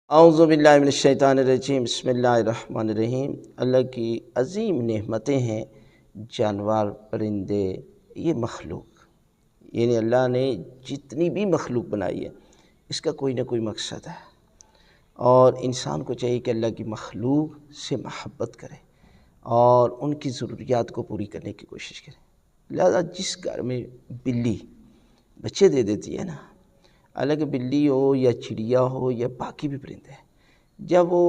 اعوذ باللہ من الشیطان الرجیم، بسم اللہ الرحمن الرحیم۔ اللہ کی عظیم نعمتیں ہیں جانور، پرندے، یہ مخلوق، یعنی اللہ نے جتنی بھی مخلوق بنائی ہے اس کا کوئی نہ کوئی مقصد ہے، اور انسان کو چاہیے کہ اللہ کی مخلوق سے محبت کرے اور ان کی ضروریات کو پوری کرنے کی کوشش کرے۔ لہذا جس گھر میں بلی بچے دے دیتی ہے نا، حالانکہ بلی ہو یا چڑیا ہو یا باقی بھی پرندے ہیں، جب وہ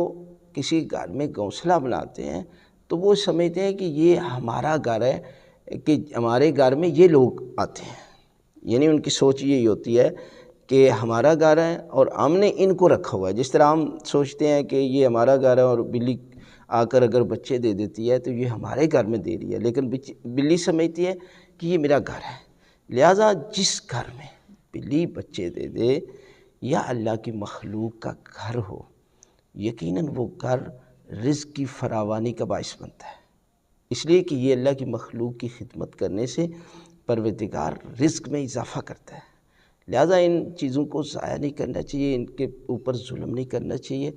کسی گھر میں گھونسلہ بناتے ہیں تو وہ سمجھتے ہیں کہ یہ ہمارا گھر ہے، کہ ہمارے گھر میں یہ لوگ آتے ہیں، یعنی ان کی سوچ یہی ہوتی ہے کہ ہمارا گھر ہے اور ہم نے ان کو رکھا ہوا ہے۔ جس طرح ہم سوچتے ہیں کہ یہ ہمارا گھر ہے اور بلی آ کر اگر بچے دے دیتی ہے تو یہ ہمارے گھر میں دے رہی ہے، لیکن بلی سمجھتی ہے کہ یہ میرا گھر ہے۔ لہٰذا جس گھر میں بلی بچے دے دے یا اللہ کی مخلوق کا گھر ہو، یقیناً وہ گھر رزق کی فراوانی کا باعث بنتا ہے، اس لیے کہ یہ اللہ کی مخلوق کی خدمت کرنے سے پروردگار رزق میں اضافہ کرتا ہے۔ لہذا ان چیزوں کو ضائع نہیں کرنا چاہیے، ان کے اوپر ظلم نہیں کرنا چاہیے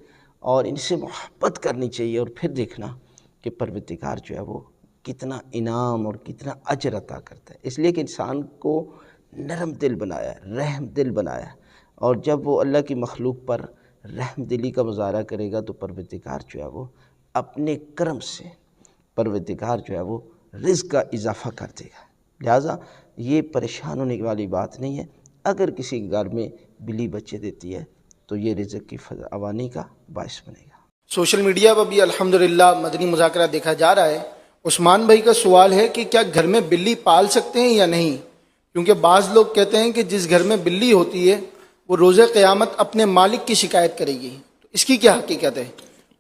اور ان سے محبت کرنی چاہیے، اور پھر دیکھنا کہ پروردگار جو ہے وہ کتنا انعام اور کتنا اجر عطا کرتا ہے۔ اس لیے کہ انسان کو نرم دل بنایا ہے، رحم دل بنایا ہے، اور جب وہ اللہ کی مخلوق پر رحم دلی کا مظاہرہ کرے گا تو پروردگار جو ہے وہ اپنے کرم سے پروردگار جو ہے وہ رزق کا اضافہ کر دے گا۔ لہٰذا یہ پریشان ہونے والی بات نہیں ہے، اگر کسی گھر میں بلی بچے دیتی ہے تو یہ رزق کی فراوانی کا باعث بنے گا۔ سوشل میڈیا پر بھی الحمدللہ مدنی مذاکرہ دیکھا جا رہا ہے۔ عثمان بھائی کا سوال ہے کہ کیا گھر میں بلی پال سکتے ہیں یا نہیں، کیونکہ بعض لوگ کہتے ہیں کہ جس گھر میں بلی ہوتی ہے وہ روز قیامت اپنے مالک کی شکایت کرے گی، تو اس کی کیا حقیقت ہے؟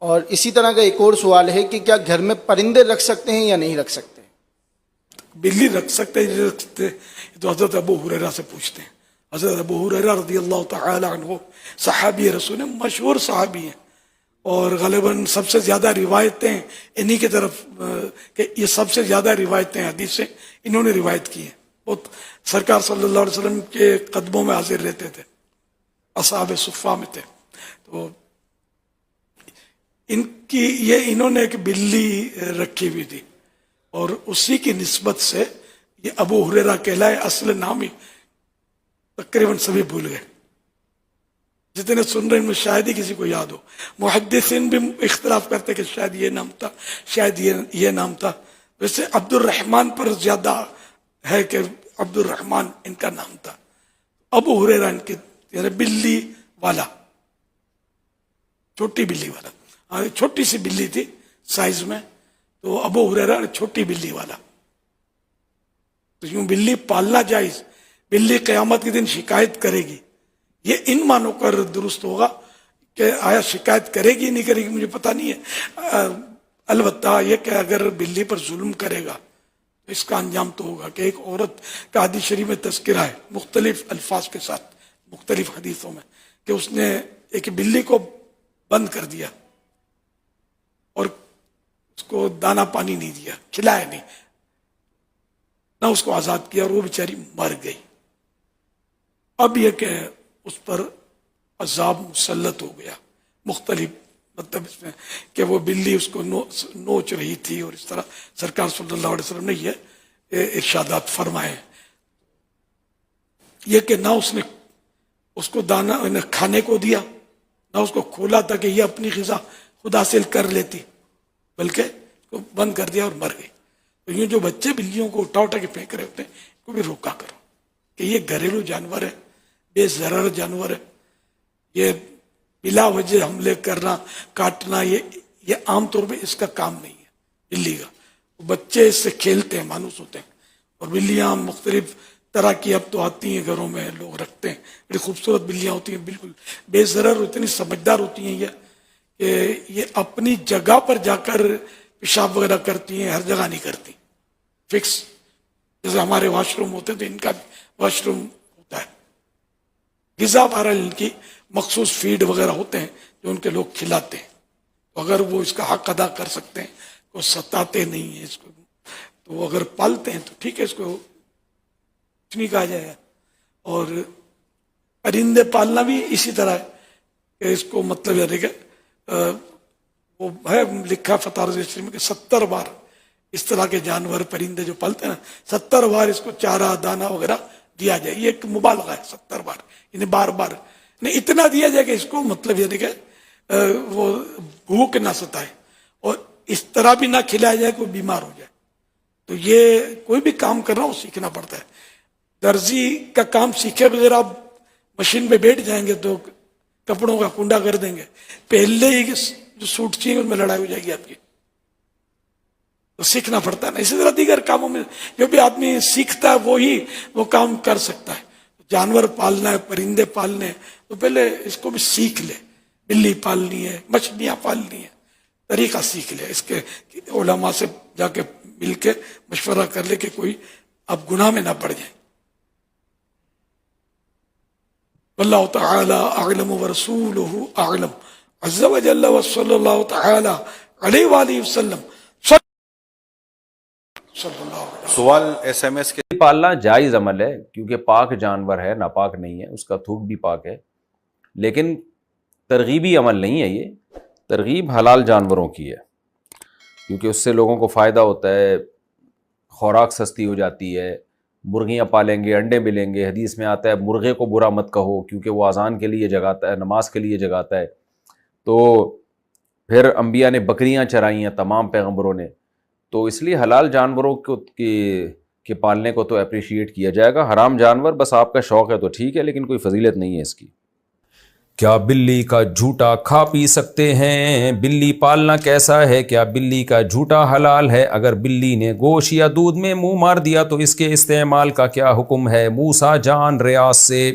اور اسی طرح کا ایک اور سوال ہے کہ کیا گھر میں پرندے رکھ سکتے ہیں یا نہیں رکھ سکتے؟ بلی رکھ سکتے ہیں، رکھ سکتے تو حضرت ابو ہریرہ سے پوچھتے ہیں۔ حضرت ابو ہریرہ رضی اللہ تعالی عنہ صحابی رسول ہیں، مشہور صحابی ہیں، اور غالباً سب سے زیادہ روایتیں انہی کی طرف کہ یہ سب سے زیادہ روایتیں حدیث سے انہوں نے روایت کی ہیں۔ بہت سرکار صلی اللہ علیہ وسلم کے قدموں میں حاضر رہتے تھے، اصحاب صفہ میں تھے۔ تو انہوں نے ایک بلی رکھی ہوئی تھی، اور اسی کی نسبت سے یہ ابو ہریرہ کہلائے۔ اصل نام ہی تقریباً سبھی بھول گئے، جتنے سن رہے ہیں ان میں شاید ہی کسی کو یاد ہو۔ محدثین بھی اختلاف کرتے کہ شاید یہ نام تھا، شاید یہ نام تھا۔ ویسے عبد الرحمن پر زیادہ ہے کہ عبد الرحمن ان کا نام تھا۔ ابو ہریرہ ان کے یعنی بلی والا، چھوٹی بلی والا، چھوٹی سی بلی تھی سائز میں، تو ابو ہریرہ چھوٹی بلی والا۔ تو یوں بلی پالنا جائز، بلی قیامت کے دن شکایت کرے گی، یہ ان معنوں کر درست ہوگا کہ آیا شکایت کرے گی نہیں کرے گی مجھے پتہ نہیں ہے، البتہ یہ کہ اگر بلی پر ظلم کرے گا تو اس کا انجام تو ہوگا کہ ایک عورت کا حدیث شریف میں تذکرہ ہے مختلف الفاظ کے ساتھ مختلف حدیثوں میں، کہ اس نے ایک بلی کو بند کر دیا اور اس کو دانا پانی نہیں دیا، کھلایا نہیں، نہ اس کو آزاد کیا، اور وہ بیچاری مر گئی۔ اب یہ کہ اس پر عذاب مسلط ہو گیا، مختلف مطلب اس میں کہ وہ بلی اس کو نوچ رہی تھی، اور اس طرح سرکار صلی اللہ علیہ وسلم نے یہ ارشادات فرمائے، یہ کہ نہ اس نے اس کو دانا کھانے کو دیا، نہ اس کو کھولا تاکہ یہ اپنی غذا خود حاصل کر لیتی، بلکہ اس کو بند کر دیا اور مر گئی۔ تو یہ جو بچے بلیوں کو اٹھا کے پھینک رہے ہوتے ہیں ان کو بھی روکا کرو کہ یہ گھریلو جانور ہے، بے ضرر جانور ہے، یہ بلا وجہ حملے کرنا کاٹنا یہ عام طور پہ اس کا کام نہیں ہے بلی کا۔ بچے اس سے کھیلتے ہیں، مانوس ہوتے ہیں، اور بلیاں مختلف طرح کی اب تو آتی ہیں گھروں میں، لوگ رکھتے ہیں، بڑی خوبصورت بلیاں ہوتی ہیں، بالکل بے ضرر، اتنی سمجھدار ہوتی ہیں یہ کہ یہ اپنی جگہ پر جا کر پیشاب وغیرہ کرتی ہیں، ہر جگہ نہیں کرتی، فکس، جیسے ہمارے واش روم ہوتے ہیں تو ان کا بھی واش روم ہوتا ہے۔ غذا بہرحال ان کی مخصوص فیڈ وغیرہ ہوتے ہیں جو ان کے لوگ کھلاتے ہیں، تو اگر وہ اس کا حق ادا کر سکتے ہیں، وہ ستاتے نہیں ہیں اس کو، تو وہ اگر پالتے ہیں تو ٹھیک ہے، اس کو کچھ نہیں کہا جائے گا۔ اور پرندے پالنا بھی اسی طرح ہے کہ اس کو مطلب یعنی کہ وہ ہے لکھا فتح رجسٹری میں کہ 70 بار اس طرح کے جانور پرندے جو پالتے ہیں نا 70 بار اس کو چارہ دانہ وغیرہ دیا جائے. یہ ایک مبالغہ ہے 70 بار یعنی بار بار نہیں اتنا دیا جائے کہ اس کو مطلب یعنی کہ وہ بھوک نہ ستائے اور اس طرح بھی نہ کھلایا جائے کوئی بیمار ہو جائے. تو یہ کوئی بھی کام کرنا وہ سیکھنا پڑتا ہے. درزی کا کام سیکھے بغیر آپ مشین پہ بیٹھ جائیں گے تو کپڑوں کا کنڈا کر دیں گے. پہلے ہی جو سوٹ چاہیے ان میں لڑائی ہو جائے گی آپ کی. تو سیکھنا پڑتا ہے نا. اسی طرح دیگر کاموں میں جو بھی آدمی سیکھتا ہے وہی وہ کام کر سکتا ہے. جانور پالنا ہے پرندے پالنے ہیں تو پہلے اس کو بھی سیکھ لے. بلی پالنی ہے مچھلیاں پالنی ہے طریقہ سیکھ لے. اس کے علماء سے جا کے مل کے مشورہ کر لے کہ کوئی اب گناہ میں نہ پڑ جائے. واللہ تعالی اعلم ورسولہ اعلم عز وجل وصلی اللہ تعالی علیہ وآلہ وسلم. سوال SMS کے پالنا جائز عمل ہے کیونکہ پاک جانور ہے ناپاک نہیں ہے, اس کا تھوک بھی پاک ہے, لیکن ترغیبی عمل نہیں ہے. یہ ترغیب حلال جانوروں کی ہے کیونکہ اس سے لوگوں کو فائدہ ہوتا ہے, خوراک سستی ہو جاتی ہے. مرغیاں پالیں گے انڈے ملیں گے. حدیث میں آتا ہے مرغے کو برا مت کہو کیونکہ وہ اذان کے لیے جگاتا ہے, نماز کے لیے جگاتا ہے. تو پھر انبیاء نے بکریاں چرائی ہیں تمام پیغمبروں نے. تو اس لیے حلال جانوروں کو کے پالنے کو تو اپریشیٹ کیا جائے گا. حرام جانور بس آپ کا شوق ہے تو ٹھیک ہے, لیکن کوئی فضیلت نہیں ہے اس کی. کیا بلی کا جھوٹا کھا پی سکتے ہیں؟ بلی پالنا کیسا ہے؟ کیا بلی کا جھوٹا حلال ہے؟ اگر بلی نے گوشت یا دودھ میں منہ مار دیا تو اس کے استعمال کا کیا حکم ہے؟ موسیٰ جان ریاض سے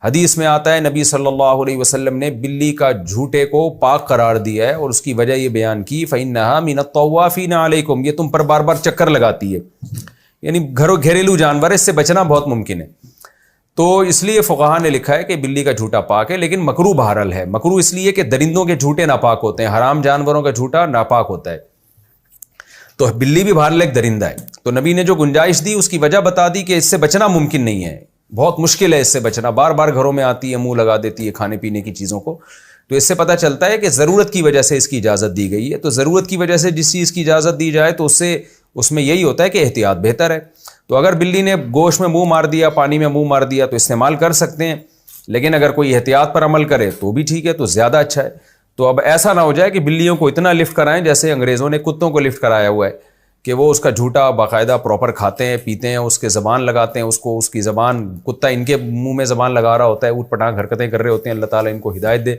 حدیث میں آتا ہے نبی صلی اللہ علیہ وسلم نے بلی کا جھوٹے کو پاک قرار دیا ہے اور اس کی وجہ یہ بیان کی فَإِنَّهَا مِنَ الطَّوَّافِينَ عَلَيْكُمْ, یہ تم پر بار بار چکر لگاتی ہے. یعنی گھریلو جانور ہے, اس سے بچنا بہت ممکن ہے. تو اس لیے فقہاء نے لکھا ہے کہ بلی کا جھوٹا پاک ہے, لیکن مکروہ بہرحال ہے. مکروہ اس لیے کہ درندوں کے جھوٹے ناپاک ہوتے ہیں, حرام جانوروں کا جھوٹا ناپاک ہوتا ہے. تو بلی بھی بہرحال ایک درندہ ہے. تو نبی نے جو گنجائش دی اس کی وجہ بتا دی کہ اس سے بچنا ممکن نہیں ہے, بہت مشکل ہے اس سے بچنا. بار بار گھروں میں آتی ہے, منہ لگا دیتی ہے کھانے پینے کی چیزوں کو. تو اس سے پتہ چلتا ہے کہ ضرورت کی وجہ سے اس کی اجازت دی گئی ہے. تو ضرورت کی وجہ سے جس چیز کی اجازت دی جائے تو اس میں یہی ہوتا ہے کہ احتیاط بہتر ہے. تو اگر بلی نے گوشت میں منہ مار دیا, پانی میں منہ مار دیا تو استعمال کر سکتے ہیں, لیکن اگر کوئی احتیاط پر عمل کرے تو بھی ٹھیک ہے, تو زیادہ اچھا ہے. تو اب ایسا نہ ہو جائے کہ بلیوں کو اتنا لفٹ کرائیں جیسے انگریزوں نے کتوں کو لفٹ کرایا ہوا ہے کہ وہ اس کا جھوٹا باقاعدہ پراپر کھاتے ہیں پیتے ہیں, اس کے زبان لگاتے ہیں اس کو, اس کی زبان کتا ان کے منہ میں زبان لگا رہا ہوتا ہے, اوٹ پٹانگ حرکتیں کر رہے ہوتے ہیں. اللہ تعالیٰ ان کو ہدایت دے.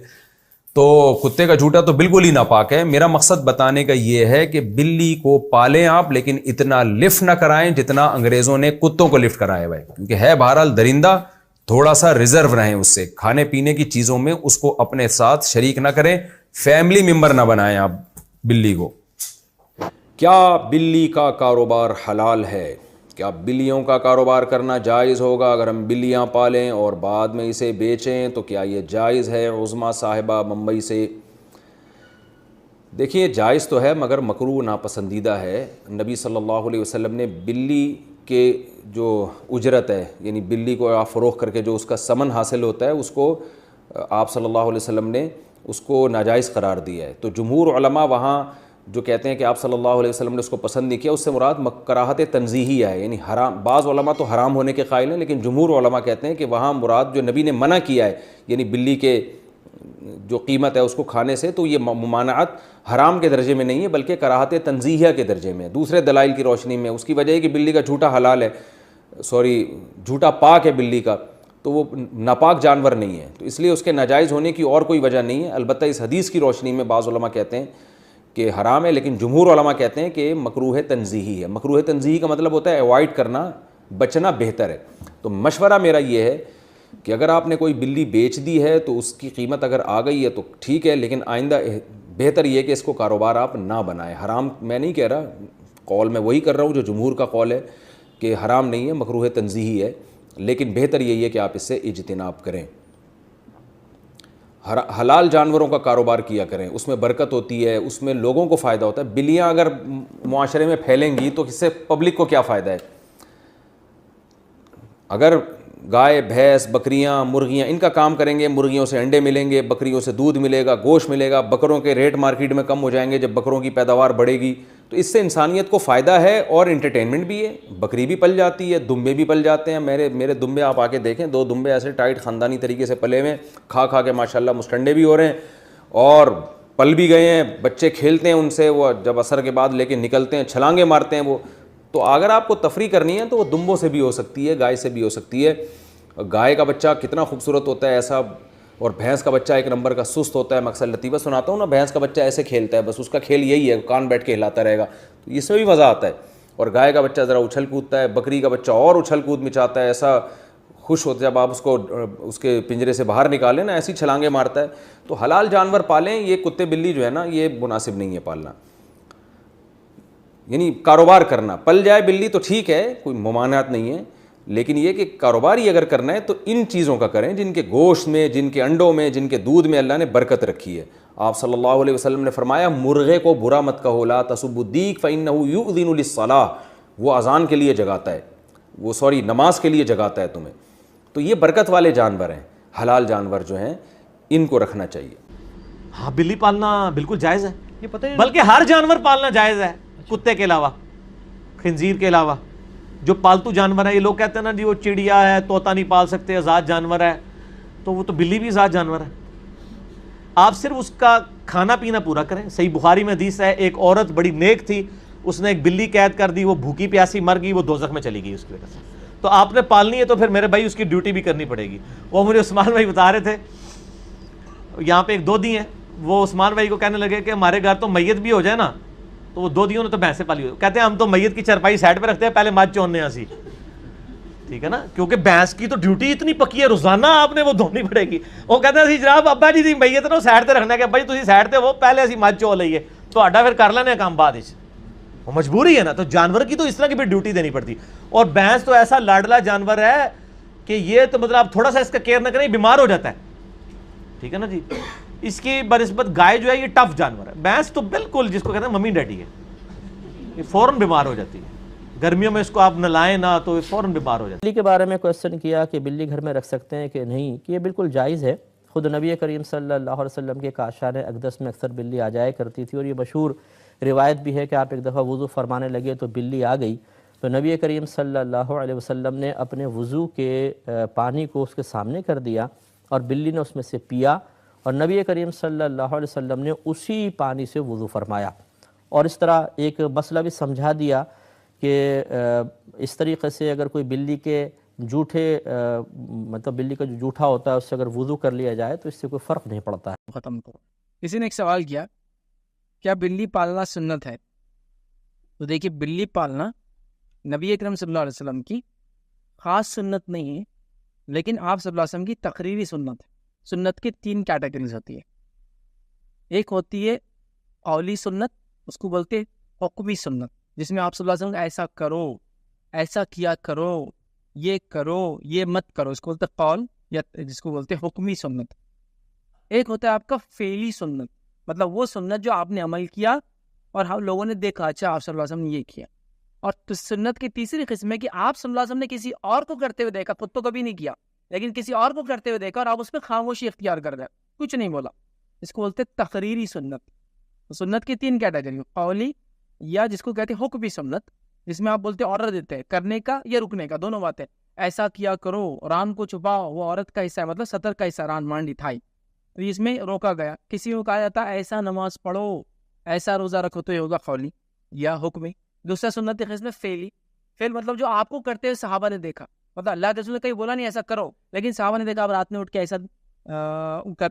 تو کتے کا جھوٹا تو بالکل ہی ناپاک ہے. میرا مقصد بتانے کا یہ ہے کہ بلی کو پالیں آپ, لیکن اتنا لفٹ نہ کرائیں جتنا انگریزوں نے کتوں کو لفٹ کرایا ہوا ہے, کیونکہ ہے بہرحال درندہ. تھوڑا سا ریزرو رہیں اس سے, کھانے پینے کی چیزوں میں اس کو اپنے ساتھ شریک نہ کریں, فیملی ممبر نہ بنائیں آپ بلی کو. کیا بلی کا کاروبار حلال ہے؟ کیا بلیوں کا کاروبار کرنا جائز ہوگا؟ اگر ہم بلیاں پالیں اور بعد میں اسے بیچیں تو کیا یہ جائز ہے؟ عظمیٰ صاحبہ ممبئی سے. دیکھیے جائز تو ہے مگر مکروہ ناپسندیدہ ہے. نبی صلی اللہ علیہ وسلم نے بلی کے جو اجرت ہے, یعنی بلی کو آپ فروخت کر کے جو اس کا ثمن حاصل ہوتا ہے, اس کو آپ صلی اللہ علیہ وسلم نے اس کو ناجائز قرار دیا ہے. تو جمہور علماء وہاں جو کہتے ہیں کہ آپ صلی اللہ علیہ وسلم نے اس کو پسند نہیں کیا, اس سے مراد کراہت تنزیہیہ ہے, یعنی حرام. بعض علماء تو حرام ہونے کے قائل ہیں, لیکن جمہور علماء کہتے ہیں کہ وہاں مراد جو نبی نے منع کیا ہے, یعنی بلی کے جو قیمت ہے اس کو کھانے سے, تو یہ ممانعت حرام کے درجے میں نہیں ہے بلکہ کراہت تنزیہیہ کے درجے میں. دوسرے دلائل کی روشنی میں اس کی وجہ ہے کہ بلی کا جھوٹا حلال ہے, جھوٹا پاک ہے بلی کا, تو وہ ناپاک جانور نہیں ہے, تو اس لیے اس کے ناجائز ہونے کی اور کوئی وجہ نہیں ہے. البتہ اس حدیث کی روشنی میں بعض علماء کہتے ہیں کہ حرام ہے, لیکن جمہور علماء کہتے ہیں کہ مکروہ تنزیہی ہے. مکروہ تنزیہی کا مطلب ہوتا ہے اوائڈ کرنا, بچنا بہتر ہے. تو مشورہ میرا یہ ہے کہ اگر آپ نے کوئی بلی بیچ دی ہے تو اس کی قیمت اگر آ گئی ہے تو ٹھیک ہے, لیکن آئندہ بہتر یہ کہ اس کو کاروبار آپ نہ بنائیں. حرام میں نہیں کہہ رہا, قول میں وہی کر رہا ہوں جو جمہور کا قول ہے کہ حرام نہیں ہے, مکروہ تنزیہی ہے, لیکن بہتر یہی ہے کہ آپ اس سے اجتناب کریں. حلال جانوروں کا کاروبار کیا کریں, اس میں برکت ہوتی ہے, اس میں لوگوں کو فائدہ ہوتا ہے. بلیاں اگر معاشرے میں پھیلیں گی تو اس سے پبلک کو کیا فائدہ ہے؟ اگر گائے بھینس بکریاں مرغیاں ان کا کام کریں گے, مرغیوں سے انڈے ملیں گے, بکریوں سے دودھ ملے گا, گوشت ملے گا, بکروں کے ریٹ مارکیٹ میں کم ہو جائیں گے جب بکروں کی پیداوار بڑھے گی. تو اس سے انسانیت کو فائدہ ہے اور انٹرٹینمنٹ بھی ہے. بکری بھی پل جاتی ہے, دمبے بھی پل جاتے ہیں. میرے دمبے آپ آ کے دیکھیں, 2 دمبے ایسے ٹائٹ خاندانی طریقے سے پلے ہوئے, کھا کے ماشاءاللہ مستنڈے بھی ہو رہے ہیں اور پل بھی گئے ہیں. بچے کھیلتے ہیں ان سے, وہ جب عصر کے بعد لے کے نکلتے ہیں چھلانگیں مارتے ہیں وہ. تو اگر آپ کو تفریح کرنی ہے تو وہ دمبوں سے بھی ہو سکتی ہے, گائے سے بھی ہو سکتی ہے. گائے کا بچہ کتنا خوبصورت ہوتا ہے ایسا, اور بھینس کا بچہ ایک نمبر کا سست ہوتا ہے. میں اکثر لطیفہ سناتا ہوں نا, بھینس کا بچہ ایسے کھیلتا ہے, بس اس کا کھیل یہی ہے, کان بیٹھ کے ہلاتا رہے گا, تو اس میں بھی مزہ آتا ہے. اور گائے کا بچہ ذرا اچھل کودتا ہے, بکری کا بچہ اور اچھل کود مچاتا ہے, ایسا خوش ہوتا ہے جب آپ اس کو اس کے پنجرے سے باہر نکالیں نا, ایسی چھلانگیں مارتا ہے. تو حلال جانور پالیں. یہ کتے بلی جو ہے نا, یہ مناسب نہیں ہے پالنا. یعنی کاروبار کرنا, پل جائے بلی تو ٹھیک ہے, کوئی ممانعت نہیں ہے, لیکن یہ کہ کاروبار ہی اگر کرنا ہے تو ان چیزوں کا کریں جن کے گوشت میں, جن کے انڈوں میں, جن کے دودھ میں اللہ نے برکت رکھی ہے. آپ صلی اللہ علیہ وسلم نے فرمایا مرغے کو برا مت کہو, لا تسبوا الدیک فإنہ یؤذن للصلاۃ, وہ اذان کے لیے جگاتا ہے, وہ نماز کے لیے جگاتا ہے تمہیں. تو یہ برکت والے جانور ہیں, حلال جانور جو ہیں ان کو رکھنا چاہیے. ہاں بلی پالنا بالکل جائز ہے, یہ پتہ ہے, بلکہ ہر جانور پالنا جائز ہے, کتے کے علاوہ, خنزیر کے علاوہ. جو پالتو جانور ہے, یہ لوگ کہتے ہیں نا جی وہ چڑیا ہے, طوطا نہیں پال سکتے, آزاد جانور ہے, تو وہ تو بلی بھی آزاد جانور ہے. آپ صرف اس کا کھانا پینا پورا کریں. صحیح بخاری میں حدیث ہے, ایک عورت بڑی نیک تھی, اس نے ایک بلی قید کر دی, وہ بھوکی پیاسی مر گئی, وہ دوزخ میں چلی گئی اس کی وجہ سے. تو آپ نے پالنی ہے تو پھر میرے بھائی اس کی ڈیوٹی بھی کرنی پڑے گی. وہ مجھے عثمان بھائی بتا رہے تھے, یہاں پہ ایک دودھی ہیں, وہ عثمان بھائی کو کہنے لگے کہ ہمارے گھر تو میت بھی ہو جائے نا, تو وہ دودھیوں نے تو بھینسیں پالی ہوئی, کہتے ہیں ہم تو میت کی چرپائی سائڈ پہ رکھتے ہیں, پہلے مجھ چوننے ہنسی, ٹھیک ہے نا, کیونکہ بھینس کی تو ڈیوٹی اتنی پکی ہے, روزانہ آپ نے وہ دھونی پڑے گی. وہ کہتے ہیں جناب ابا جی میت نا سائڈ تے رکھنا, کہ ابا جی تسی سائڈ تے وہ پہلے اسی مجھ چو لئیے, تہاڈا پھر کر لینے کام بعد وچ, وہ مجبوری ہے نا. تو جانور کی تو اس طرح کی بھی ڈیوٹی دینی پڑتی. اور بھینس تو ایسا لاڈلا جانور ہے کہ یہ تو مطلب آپ تھوڑا سا اس کا کیئر نہ کریں بیمار ہو جاتا ہے, ٹھیک ہے نا جی. اس کی بنسبت گائے جو ہے یہ ٹف جانور ہے, بھینس تو بالکل جس کو کہتے ہیں ممی ڈیڈی ہے, یہ فوراً بیمار ہو جاتی ہے. گرمیوں میں اس کو آپ نلائیں نہ تو یہ فوراً بیمار ہو جاتی ہے. بلی کے بارے میں کوشچن کیا کہ بلی گھر میں رکھ سکتے ہیں کہ نہیں, کہ یہ بالکل جائز ہے. خود نبی کریم صلی اللہ علیہ وسلم کے کاشان اقدس میں اکثر بلی آ جایا کرتی تھی, اور یہ مشہور روایت بھی ہے کہ آپ ایک دفعہ وضو فرمانے لگے تو بلی آ گئی, تو نبی کریم صلی اللہ علیہ وسلم نے اپنے وضو کے پانی کو اس کے سامنے کر دیا, اور بلی نے اس میں سے پیا, اور نبی کریم صلی اللہ علیہ وسلم نے اسی پانی سے وضو فرمایا. اور اس طرح ایک مسئلہ بھی سمجھا دیا کہ اس طریقے سے اگر کوئی بلی کے جھوٹے مطلب بلی کا جو جھوٹا ہوتا ہے اس سے اگر وضو کر لیا جائے تو اس سے کوئی فرق نہیں پڑتا ہے. ختم کرو. کسی نے ایک سوال کیا, کیا بلی پالنا سنت ہے؟ تو دیکھیے, بلی پالنا نبی اکرم صلی اللہ علیہ وسلم کی خاص سنت نہیں ہے, لیکن آپ صلی اللہ علیہ وسلم کی تقریری سنت ہے. سنت کی 3 کیٹیگریز ہوتی ہے. ایک ہوتی ہے قولی سنت, اس کو بولتے ہیں حکمی سنت, جس میں آپ صلی اللہ علیہ وسلم ایسا کرو, ایسا کیا کرو, یہ مت کرو, اس کو بولتے ہیں قول, یا جس کو بولتے ہیں حکمی سنت. ایک ہوتا ہے آپ کا فعلی سنت, مطلب وہ سنت جو آپ نے عمل کیا اور ہم لوگوں نے دیکھا اچھا آپ صلی اللہ علیہ وسلم نے یہ کیا. اور سنت کی تیسری قسم ہے کہ آپ صلی اللہ علیہ وسلم نے کسی اور کو کرتے ہوئے دیکھا, خود تو کبھی نہیں کیا, لیکن کسی اور کو کرتے ہوئے دیکھا اور آپ اس پہ خاموشی اختیار کر گئے, کچھ نہیں بولا, اس کو بولتے ہیں تقریری سنت. سنت کی 3 کیٹیگری, قولی, یا جس کو کہتے ہیں حکمی سنت, جس میں آپ بولتے ہیں آرڈر دیتے ہیں کرنے کا یا رکنے کا, دونوں باتیں, ایسا کیا کرو, ران کو چھپاؤ, وہ عورت کا حصہ ہے, مطلب سطر کا حصہ, ران مانڈی تھائی, تو اس میں روکا گیا. کسی کو کہا جاتا ہے ایسا نماز پڑھو, ایسا روزہ رکھو, تو یہ ہوگا قولی یا حکمی. دوسرا سنت کی قسم ہے فعلی. فعل مطلب جو آپ کو کرتے ہوئے صحابہ نے دیکھا, مطلب اللہ کے رسول نے کہیں بولا نہیں ایسا کرو, لیکن صحابہ نے دیکھا, اب رات میں اٹھ کے ایسا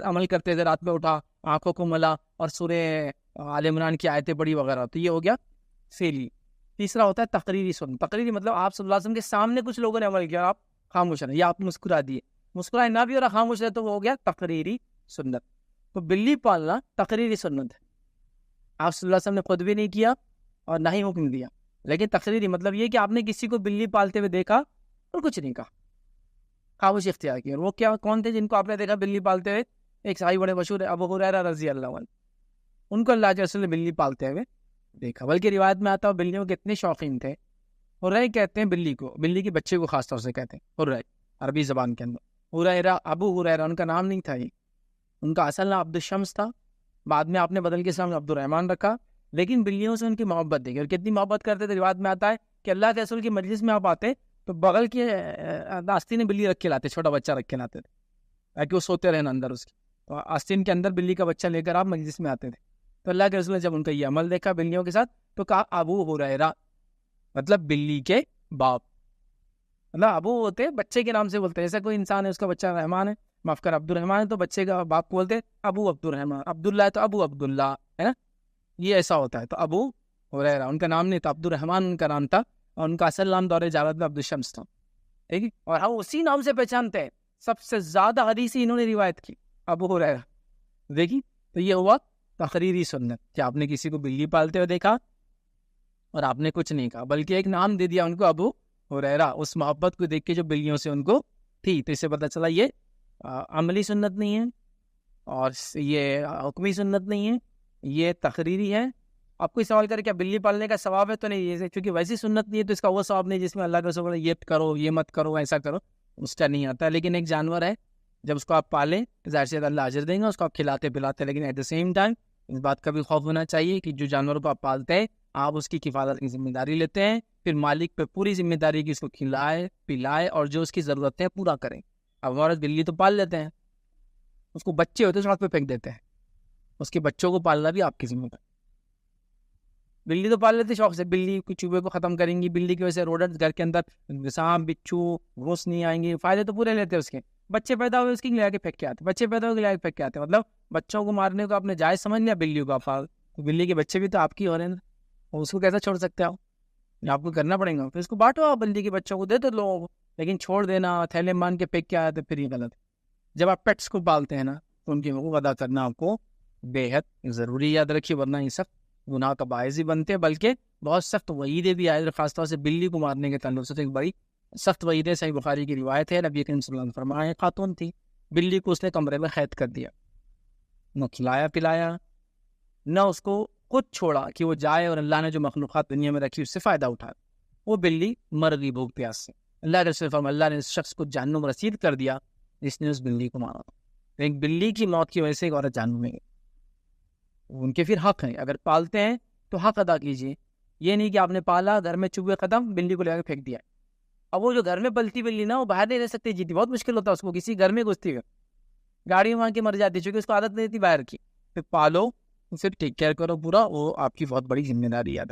عمل کرتے تھے, رات میں اٹھا, آنکھوں کو ملا اور سورہ آل عمران کی آیتیں پڑھی وغیرہ, تو یہ ہو گیا فعلی. تیسرا ہوتا ہے تقریری سنت. تقریری مطلب آپ صلی اللہ علیہ وسلم کے سامنے کچھ لوگوں نے عمل کیا, آپ خاموش رہے, یا آپ مسکرا دیے, مسکرائے نہ بھی اور خاموش رہے, تو وہ ہو گیا تقریری سنت. تو بلی پالنا تقریری سنت ہے, آپ صلی اللہ علیہ وسلم نے خود بھی نہیں کیا اور نہ ہی حکم دیا, لیکن تقریری مطلب یہ کہ آپ نے کسی کو بلی پالتے ہوئے دیکھا اور کچھ نہیں کہا, خاموشی اختیار کی. اور وہ کیا کون تھے جن کو آپ نے دیکھا بلی پالتے ہوئے؟ ایک صحابی بڑے مشہور ہے, ابو ہریرہ رضی اللہ عنہ, ان کو اللہ کے رسول نے بلی پالتے ہوئے دیکھا. بلکہ روایت میں آتا ہے بلیوں کے اتنے شوقین تھے. ہرے کہتے ہیں بلی کو, بلی کے بچے کو خاص طور سے کہتے ہیں ہرے, عربی زبان کے اندر۔ ہریرہ، ابو ہریرہ ان کا نام نہیں تھا، یہ ان کا اصل نام عبد الشمس تھا، بعد میں آپ نے بدل کے اسلام عبد الرحمن رکھا، لیکن بلیوں سے ان کی محبت دیکھی، اور کتنی محبت کرتے تھے۔ روایت میں آتا ہے کہ اللہ کے رسول کی مجلس میں آپ آتے تو بغل کے آستین بلی رکھ کے لاتے، چھوٹا بچہ رکھ کے لاتے تھے تاکہ وہ سوتے رہنا اندر اس کی، تو آستین کے اندر بلی کا بچہ لے کر آپ مجلس میں آتے تھے۔ تو اللہ کے رسول نے جب ان کا یہ عمل دیکھا بلیوں کے ساتھ تو کہا ابو ہریرہ، مطلب بلی کے باپ، مطلب ابو ہوتے بچے کے نام سے بولتے ہیں، جیسا کوئی انسان ہے اس کا بچہ رحمان ہے، معاف کر عبد الرحمان ہے، تو بچے کا باپ کو بولتے ابو عبد الرحمان، عبداللہ ہے تو ابو عبداللہ، ہے نا، یہ ایسا ہوتا ہے۔ تو ابو ہریرہ ان کا نام نہیں تھا، عبد الرحمان ان کا نام تھا، اور ان کا اصل نام دور جاوید میں عبد الشمس تھا، ٹھیک ہے، اور ہم اسی نام سے پہچانتے ہیں۔ سب سے زیادہ حدیثی انہوں نے روایت کی ابو ہریرہ، دیکھی، تو یہ ہوا تقریری سنت کہ آپ نے کسی کو بلی پالتے ہوئے دیکھا اور آپ نے کچھ نہیں کہا، بلکہ ایک نام دے دیا ان کو ابو ہریرہ، اس محبت کو دیکھ کے جو بلیوں سے ان کو تھی۔ تو اس سے پتہ چلا یہ عملی سنت نہیں ہے اور یہ حکمی سنت نہیں ہے، یہ تقریری ہے۔ آپ کوئی سوال کرے کیا بلی پالنے کا ثواب ہے؟ تو نہیں، یہ چونکہ ویسی سنت نہیں ہے تو اس کا وہ ثواب نہیں جس میں اللہ کے رسول یہ کرو یہ مت کرو ایسا کرو، اس کا نہیں آتا۔ لیکن ایک جانور ہے، جب اس کو آپ پالیں ظاہر سی اللہ اجر دیں گا، اس کو آپ کھلاتے پلاتے، لیکن ایٹ دا سیم ٹائم اس بات کا بھی خوف ہونا چاہیے کہ جو جانوروں کو آپ پالتے ہیں آپ اس کی حفاظت کی ذمہ داری لیتے ہیں، پھر مالک پہ پوری ذمہ داری کی اس کو کھلائے پلائے اور جو اس کی ضرورتیں پورا کریں۔ اب ہمارے بلی تو پال لیتے ہیں، اس کو بچے ہوتے ہیں سڑک پہ پھینک دیتے ہیں، اس کے بچوں کو پالنا بھی آپ کی ذمہ داری۔ بلی تو پال لیتے شوق سے، بلی کے چوہے کو ختم کریں گی، بلی کی وجہ سے روڈنٹس گھر کے اندر سانپ بچھو گھوس نہیں آئیں گے، فائدے تو پورے لیتے ہیں اس کے۔ بچے پیدا ہوئے اس کی لے کے پھینک کے آتے، بچے پیدا ہوئے لے کے پھینک کے آتے، مطلب بچوں کو مارنے کو آپ نے جائز سمجھ لیا، بلیوں کو آپ پال، تو بلی کے بچے بھی تو آپ کی ہو رہے ہیں، اور اس کو کیسا چھوڑ سکتے ہو؟ آپ کو کرنا پڑے گا، پھر اس کو بانٹو، آپ بلی کے بچوں کو دے دو لوگوں کو، لیکن چھوڑ دینا تھیلے مان کے پھینک کے آیا تو پھر یہ غلط ہے۔ جب آپ پیٹس کو پالتے ہیں نا تو ان کی حقوق ادا کرنا آپ کو بے حد ضروری، یاد رکھیے، ورنہ یہ سخت گناہ کا باعث ہی بنتے ہیں، بلکہ بہت سخت وعیدیں بھی آئے، خاص طور سے بلی کو مارنے کے تعلق سے تو ایک بڑی سخت وعیدیں، صحیح بخاری کی روایت ہے، نبی کریم صلی اللہ علیہ وسلم فرمایا، خاتون تھی، بلی کو اس نے کمرے میں قید کر دیا، نہ کھلایا پلایا، نہ اس کو خود چھوڑا کہ وہ جائے اور اللہ نے جو مخلوقات دنیا میں رکھی اس سے فائدہ اٹھائے، وہ بلی مر گئی بھوک پیاس سے۔ اللہ کے رسول فرمایا اللہ نے اس شخص کو جہنم رسید کر دیا جس نے اس بلی کو مارا۔ ایک بلی کی موت کی وجہ سے ایک عورت جہنم میں گئی، ان کے پھر حق ہیں، اگر پالتے ہیں تو حق ادا کیجیے، یہ نہیں کہ آپ نے پالا گھر میں چوہے ختم بلی کو لے کے پھینک دیا۔ اب وہ جو گھر میں پلتی بلی نا وہ باہر نہیں رہ سکتی، جیتی بہت مشکل ہوتا ہے اس کو، کسی گھر میں گھستی ہے گاڑی وہاں کی مر جاتی چونکہ اس کو عادت نہیں تھی باہر کی، پھر پالو، پھر ٹیک کیئر کرو پورا، وہ آپ کی بہت بڑی ذمہ داری ہے۔